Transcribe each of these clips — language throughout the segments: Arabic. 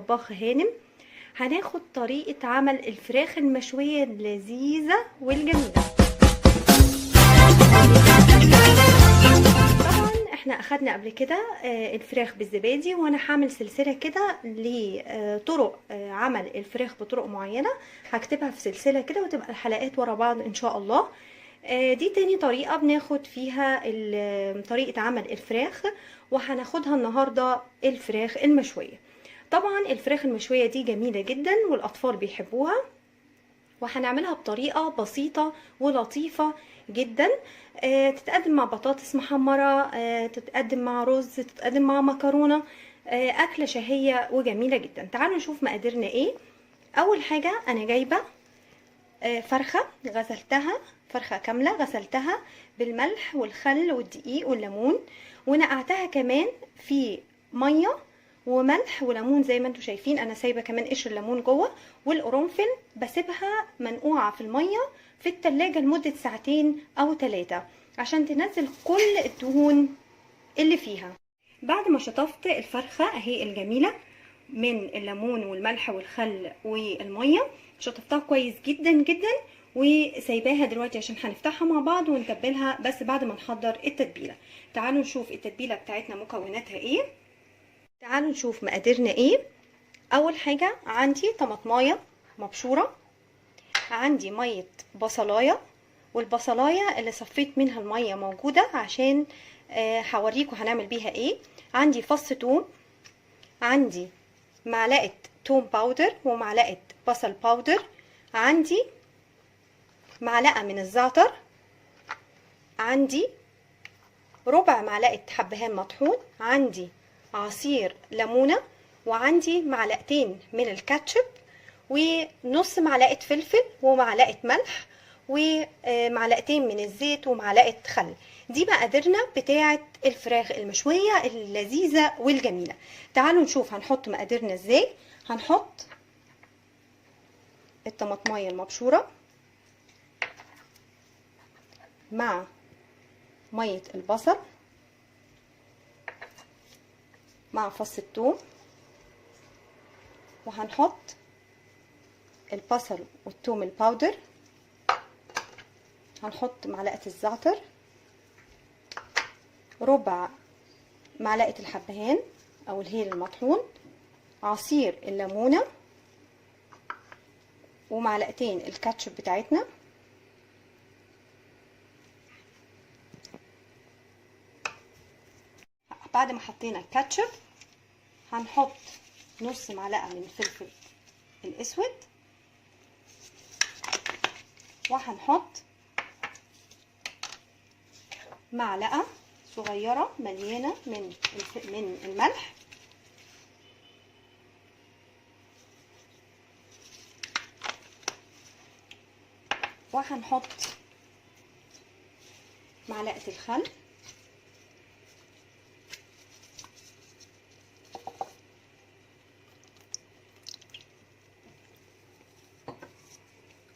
طباخة هانم. هناخد طريقة عمل الفراخ المشوية اللذيذة والجميلة. طبعا احنا اخدنا قبل كده الفراخ بالزبادي، وانا هعمل سلسلة كده لطرق عمل الفراخ بطرق معينة، هكتبها في سلسلة كده وتبقى الحلقات ورا بعض ان شاء الله. دي تاني طريقة بناخد فيها طريقة عمل الفراخ، وهناخدها النهاردة الفراخ المشوية. طبعا الفراخ المشوية دي جميلة جدا والأطفال بيحبوها، وهنعملها بطريقة بسيطة ولطيفة جدا. تتقدم مع بطاطس محمرة، تتقدم مع رز، تتقدم مع مكرونة. أكلة شهية وجميلة جدا. تعالوا نشوف مقاديرنا ايه. أول حاجة أنا جايبة فرخة غسلتها، فرخة كاملة غسلتها بالملح والخل والدقيق والليمون، ونقعتها كمان في مية وملح وليمون زي ما انتم شايفين. انا سايبه كمان قشر الليمون جوه، والقرنفل بسيبها منقوعه في الميه في التلاجة لمده ساعتين او 3 عشان تنزل كل الدهون اللي فيها. بعد ما شطفت الفرخه اهي الجميله من الليمون والملح والخل والميه، شطفتها كويس جدا جدا وسايباها دلوقتي عشان هنفتحها مع بعض ونتبلها، بس بعد ما نحضر التتبيله. تعالوا نشوف التتبيله بتاعتنا مكوناتها ايه. تعالوا نشوف مقاديرنا ايه. اول حاجه عندي طماطمايه مبشوره، عندي ميه بصلايه، والبصلايه اللي صفيت منها الميه موجوده عشان هوريكم هنعمل بيها ايه. عندي فص ثوم، عندي معلقه توم باودر ومعلقه بصل باودر، عندي معلقه من الزعتر، عندي ربع معلقه حبهان مطحون، عندي عصير ليمونه، وعندي معلقتين من الكاتشب، ونص معلقه فلفل، ومعلقه ملح، ومعلقتين من الزيت، ومعلقه خل. دي مقاديرنا بتاعه الفراخ المشويه اللذيذه والجميله. تعالوا نشوف هنحط مقاديرنا ازاي. هنحط الطماطمايه المبشوره مع ميه البصل مع فص الثوم، وهنحط البصل والثوم الباودر، هنحط معلقه الزعتر، ربع معلقه الحبهان او الهيل المطحون، عصير الليمونه، ومعلقتين الكاتشب بتاعتنا، بعد ما حطينا الكاتشب هنحط نص معلقه من الفلفل الاسود، وهنحط معلقه صغيره مليانه من الملح، وهنحط معلقه الخل،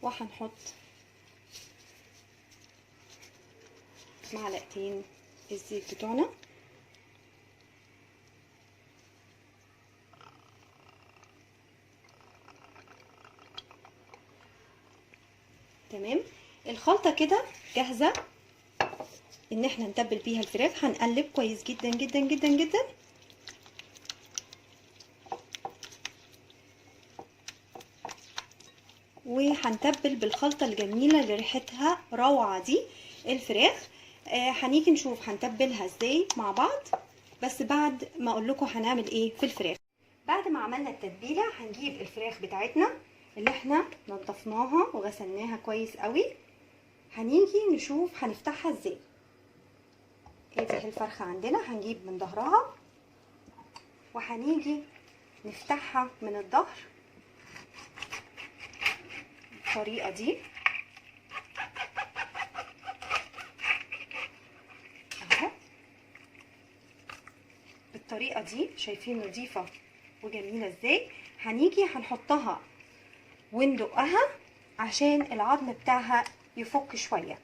وهنحط معلقتين الزيت بتوعنا، تمام. الخلطة كده جاهزة ان احنا نتبل بيها الفراخ. هنقلب كويس جدا جدا جدا جدا، وهنتبل بالخلطة الجميلة اللي ريحتها روعة دي الفراخ. هنيجي نشوف هنتبلها ازاي مع بعض، بس بعد ما اقول لكم هنعمل ايه في الفراخ. بعد ما عملنا التتبيله هنجيب الفراخ بتاعتنا اللي احنا نضفناها وغسلناها كويس قوي، هنيجي نشوف هنفتحها ازاي. ادي الفرخه عندنا، هنجيب من ظهرها وهنيجي نفتحها من الظهر بالطريقه دي اهو، بالطريقه دي. شايفين نظيفه وجميله ازاي. هنيجي هنحطها وندقها عشان العظم بتاعها يفك شويه.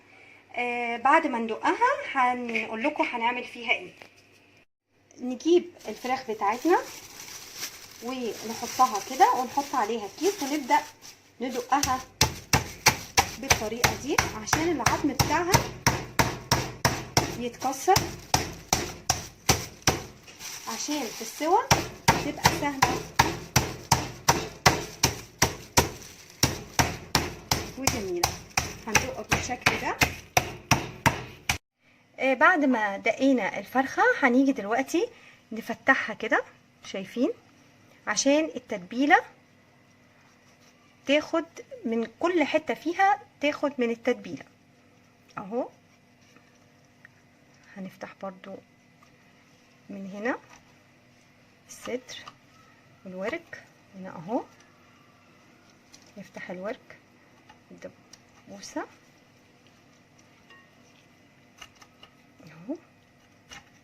بعد ما ندقها هنقول لكم هنعمل فيها ايه. نجيب الفراخ بتاعتنا ونحطها كده ونحط عليها كيس ونبدأ ندقها بالطريقة دي عشان العظم بتاعها يتكسر، عشان في السوا تبقى سهلة وجميلة. هندقها بالشكل ده. بعد ما دقينا الفرخة هنيجي دلوقتي نفتحها كده، شايفين؟ عشان التتبيلة تاخد من كل حتة فيها، تاخد من التتبيلة اهو. هنفتح برضو من هنا الصدر والورك هنا اهو، نفتح الورك الدبوسة اهو،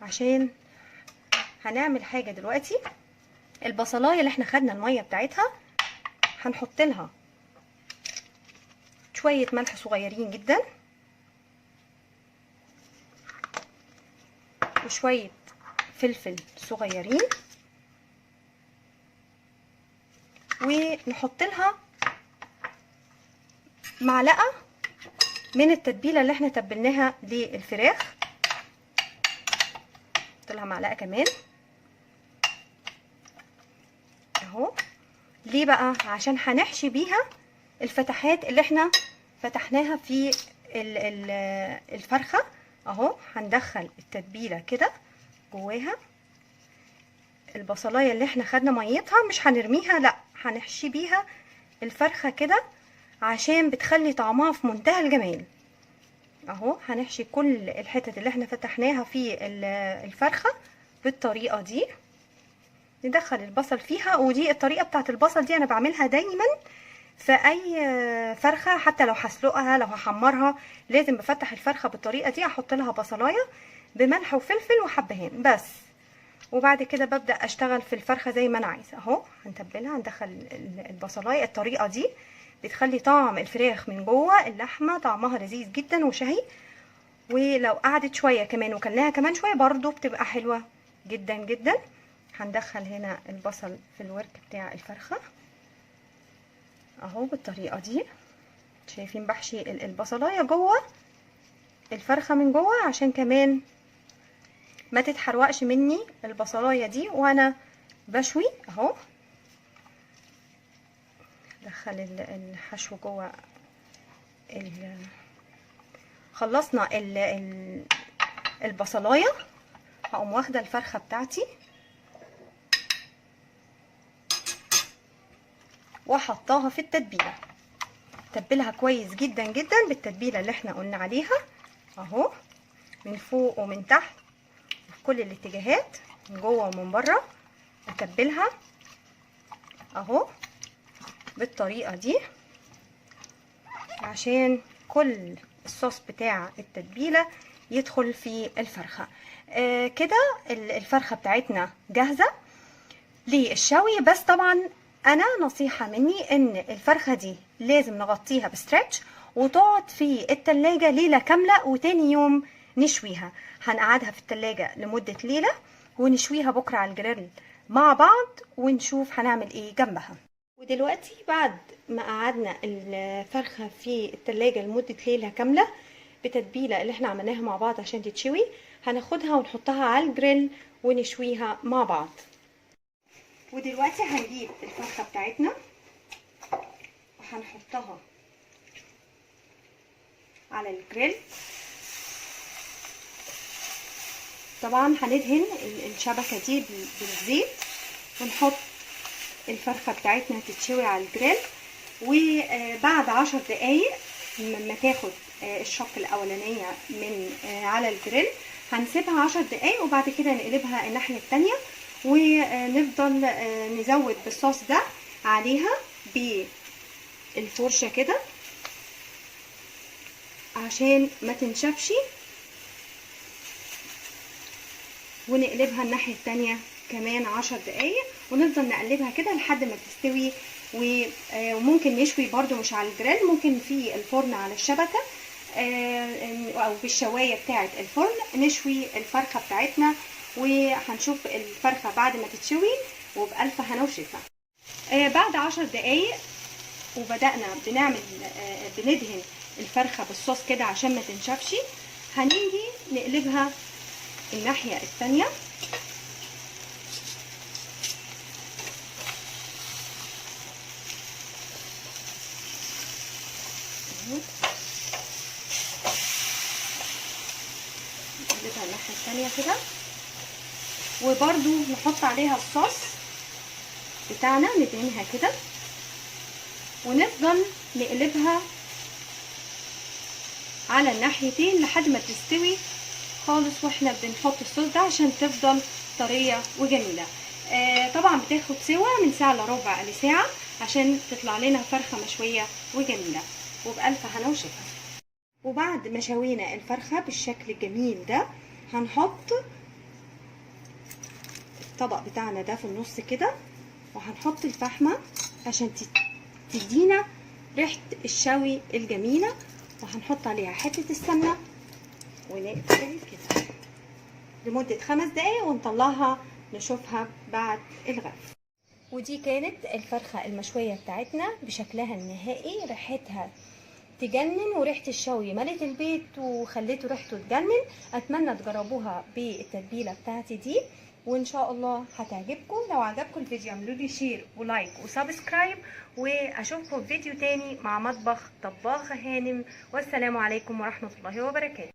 عشان هنعمل حاجة دلوقتي. البصلاية اللي احنا خدنا المية بتاعتها هنحط لها شوية ملح صغيرين جدا وشوية فلفل صغيرين، ونحط لها معلقة من التتبيلة اللي احنا تبلناها للفراخ. نحط لها معلقة كمان اهو. ليه بقى؟ عشان هنحشي بيها الفتحات اللي احنا فتحناها في الفرخة اهو. هندخل التتبيلة كده جواها، البصلاية اللي احنا خدنا ميتها مش هنرميها، لا هنحشي بيها الفرخة كده عشان بتخلي طعمها في منتهى الجمال اهو. هنحشي كل الحتت اللي احنا فتحناها في الفرخة بالطريقة دي، ندخل البصل فيها. ودي الطريقة بتاعت البصل دي انا بعملها دايما في اي فرخة، حتى لو هسلقها لو هحمرها لازم بفتح الفرخة بالطريقة دي، احط لها بصلاية بملح وفلفل وحبهان بس، وبعد كده ببدأ اشتغل في الفرخة زي ما انا عايزة اهو. هنتبلها، هندخل البصلاية. الطريقة دي بتخلي طعم الفراخ من جوه اللحمة طعمها لذيذ جدا وشهي، ولو قعدت شوية كمان وكلناها كمان شوية برضو بتبقى حلوة جدا جدا. هندخل هنا البصل في الورك بتاع الفرخة اهو بالطريقة دي. شايفين بحشي البصلاية جوه الفرخة من جوه عشان كمان ما تتحرقش مني البصلاية دي وانا بشوي اهو. دخل الحشو جوه خلصنا البصلاية. هقوم واخده الفرخة بتاعتي واحطاها في التتبيله، تبلها كويس جدا جدا بالتتبيله اللي احنا قلنا عليها اهو، من فوق ومن تحت في كل الاتجاهات، من جوه ومن بره. اتبلها اهو بالطريقه دي عشان كل الصوص بتاع التتبيله يدخل في الفرخه. كده الفرخه بتاعتنا جاهزه للشوي. بس طبعا انا نصيحة مني ان الفرخة دي لازم نغطيها بستريتش وتقعد في التلاجة ليلة كاملة، وتاني يوم نشويها. هنقعدها في التلاجة لمدة ليلة ونشويها بكرة على الجريل مع بعض ونشوف هنعمل ايه جنبها. ودلوقتي بعد ما قعدنا الفرخة في التلاجة لمدة ليلة كاملة بتتبيلة اللي احنا عملناها مع بعض عشان تتشوي، هناخدها ونحطها على الجريل ونشويها مع بعض. ودلوقتي هنجيب الفرخة بتاعتنا وهنحطها على الجريل. طبعا هندهن الشبكة دي بالزيت ونحط الفرخة بتاعتنا تتشوي على الجريل. وبعد 10 دقايق لما تاخد الشق الاولانية من على الجريل هنسيبها 10 دقايق، وبعد كده نقلبها الناحية التانية ونفضل نزود بالصوص ده عليها بالفرشة كده عشان ما تنشفش، ونقلبها الناحية التانية كمان 10 دقايق ونفضل نقلبها كده لحد ما تستوي. وممكن نشوي برضو مش على الجريل، ممكن في الفرن على الشبكة او بالشواية بتاعة الفرن نشوي الفرخة بتاعتنا. وهنشوف الفرخة بعد ما تتشوي وبألف هنا وشفا. بعد 10 دقايق وبدأنا بندهن الفرخة بالصوص كده عشان ما تنشفش، هنيجي نقلبها الناحية التانية. نقلبها الناحية التانية كده، وبرضو نحط عليها الصوص بتاعنا، ندهنها كده ونفضل نقلبها على الناحيتين لحد ما تستوي خالص، واحنا بنحط الصوص ده عشان تفضل طريه وجميله. طبعا بتاخد سوا من ساعه الا ربع لساعه عشان تطلع لنا فرخه مشويه وجميله، وبألف هنا وشفا. وبعد ما شوينا الفرخه بالشكل الجميل ده، هنحط الطبق بتاعنا ده في النص كده، وهنحط الفحمه عشان تدينا ريحه الشوي الجميله، وهنحط عليها حته السمنه ونقفل كده لمده 5 دقايق ونطلعها نشوفها بعد الغرف. ودي كانت الفرخه المشويه بتاعتنا بشكلها النهائي، ريحتها تجنن وريحه الشوي ملت البيت وخليته ريحته تجنن. اتمنى تجربوها بالتتبيله بتاعتي دي، وان شاء الله هتعجبكم. لو عجبكم الفيديو اعملوا لي شير ولايك وسبسكرايب، واشوفكم في فيديو تاني مع مطبخ طباخة هانم، والسلام عليكم ورحمة الله وبركاته.